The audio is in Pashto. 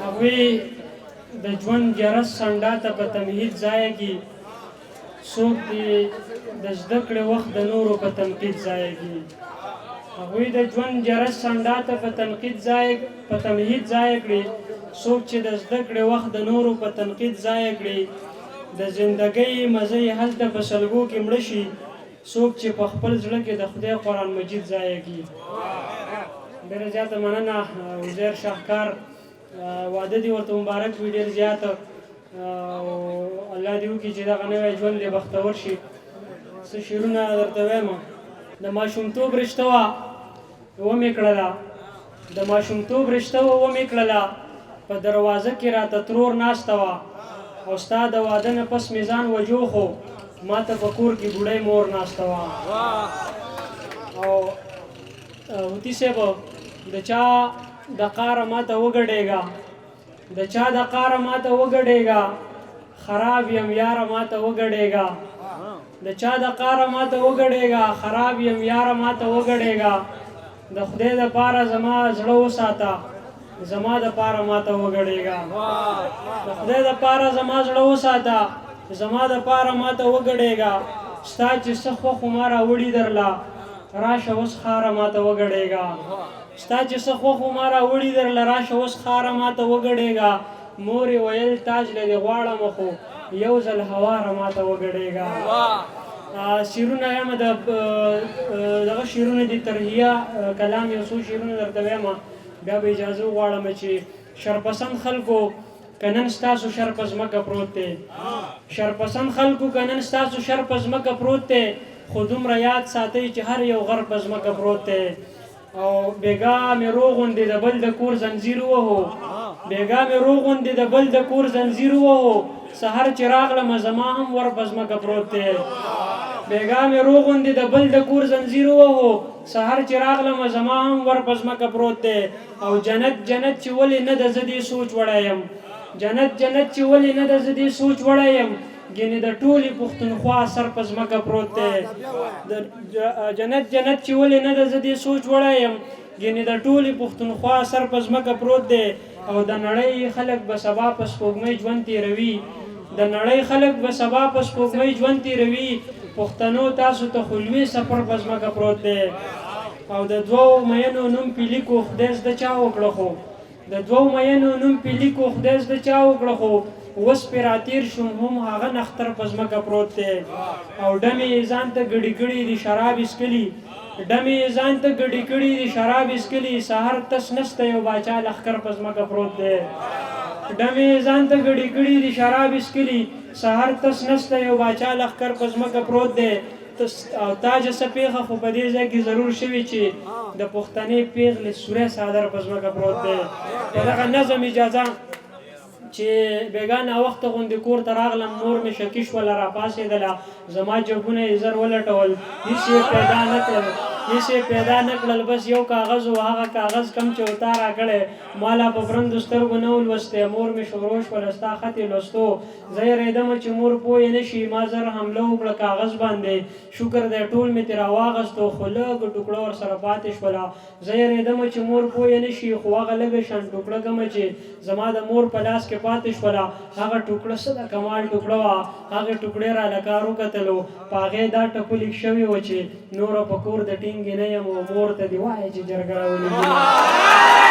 هغوی د ژوند جرس څنډه ته په تمهید ضایع کړي، څوک دې د زده کړې وخت د نورو په تنقید ضایع کړي. هغوی د ژوند جرس څنډه ته په تمهید ضایع کړي، څوک چې د زده کړې وخت د نورو په تنقید ضایع کړي. د زندګۍ مزه یې هلته په سلګو کې مړه شي، څوک چې په خپل زړه کې د خدای قرآن مجید ضایع کړي. ډېره زیاته مننه عزیر شاهکار، واده دې ورته مبارک وي ډېر زیات، او الله دې وکړي چې دغه نوی ژوند دې بختور شي. څه شعرونه درته وایم. د ماشومتوب رشته وه ومې کړله، د ماشومتوب رشته وه ومې کړله، په دروازه کې راته ترور ناسته وه، او ستا د واده نه پس مې ځان وجوخو، ما ته په کور کې بوډۍ مور ناسته وه. او هوتي صاحب، د چا د قاره ماته وګډېږه، د چا د قاره ماته وګډېږه، خراب یم یاره ماته وګډېږه، د چا د قاره ماته وګډېږه، خراب یم یاره ماته وګډېږه. د خدای دپاره زما زړه وساته، زما دپاره ماته وګډېږه، د خدای دپاره زما زړه وساته، زما دپاره ماته وګډېږه. ستا چې څه خوښ و ما راوړي درله، راشه اوس خاره ماته وګډېږه. ستا چې څه خوښ و ما راوړي درله، راشه اوس خاره ماته وګډېږه. مورې ویل تاج له دې غواړم خو یو ځل هواره ماته وګډېږه. شعرونه یم دغه شعرونه دي ترهیه کلام، یو څو شعرونه درته وایم، بیا به اجازه وغواړم چې شرپسند خلکو که نن ستاسو شر په ځمکه پروت دی، شرپسند خلکو که نن ستاسو شر په ځمکه پروت دی، خو دومره یاد ساتئ چې هر یو غر په ځمکه پروت دی. او بیګا مې روغوندې د بل د کور زنځیر ووهو، بیګا مې روغوندې د بل د کور زنځیر ووهو، سحر چې راغلمه زما هم ور په ځمکه پروت دی. بیګا مې روغوندې د بل د کور زنځیر ووهو، سحر چې راغلمه زما هم ور په ځمکه پروت دی. او جنت جنت چې ولې نه ده زه دې سوچ وړی یم، جنت جنت چې ولې نه ده زه دې سوچ وړی یم، ګینې د ټولې پښتونخوا سر په ځمکه پروت دی. جنت جنت چې ولې نه ده زه دې سوچ وړی یم، ګینې د ټولې پښتونخوا سر په ځمکه پروت دی. او د نړۍ خلک به سبا په سپوږمۍ ژوند تېروي، د نړۍ خلک به سبا په سپوږمۍ ژوند تېروي، پښتنو تاسو ته خو لوی سفر په ځمکه پروت دی. او د دوو مینو نوم پې لیکو خدای زده چا وکړه خو، د دوو مینو نوم پې لیکو خدای زده چا وکړه خو، اوس پې راتېر شوم هم هغه نختر په ځمکه پروت دی. او ډمې یې ځان ته ګډې کړي دي شراب څښلي، ډمې یې ځان ته ګډې کړي دي شراب څښلي، سهار تس نسته یو باچا لښکر په ځمکه پروت دی. ډمې یې ځان ته ګډې کړي دي شراب څښلي، سهار تس نسته یو باچا لښکر په ځمکه پروت دی. او تاج څه پېښه خو په دې ځای کې ضرور شوي چې د پښتنې پېغلې سوری څادر په ځمکه پروت دی. په دغه نظم اجازه چې بیګا ناوخته غوندې کور ته راغلم، مور مې شکي شوله راپاڅېدله، زما جبونه یې زر ولټول، هېڅ یې پیدا نه کړل، هېڅ یې پیدا نه کړل، بس یو کاغذ و، هغه کاغذ کم چې وتا راکړی ما لا په برندو سترګو نه ولوستی. مور مې شروع شوله ستا خط یې لوستو، زه یېرېدمه چې مور پوه نه شي، ما زر حمله وکړه کاغذ باندې، شکر دی ټول مې ترې راواغستو، خو لږ ټوکړه ورسره پاتې شوله. زه یېرېدمه چې مور پوه نه شي، خو هغه لږه شان ټوکړه کومه چې زما د مور په لاس کې پاتې شوله، هغه ټوکړه څه د کمال ټوکړه وه. هغې ټوکړې راله کار وکتلو، په هغې دا ټپه لیک شوې وه چې نوره په کور د ټینګې نه یم، او مور ته دې وایه چې جرګه راولېږي.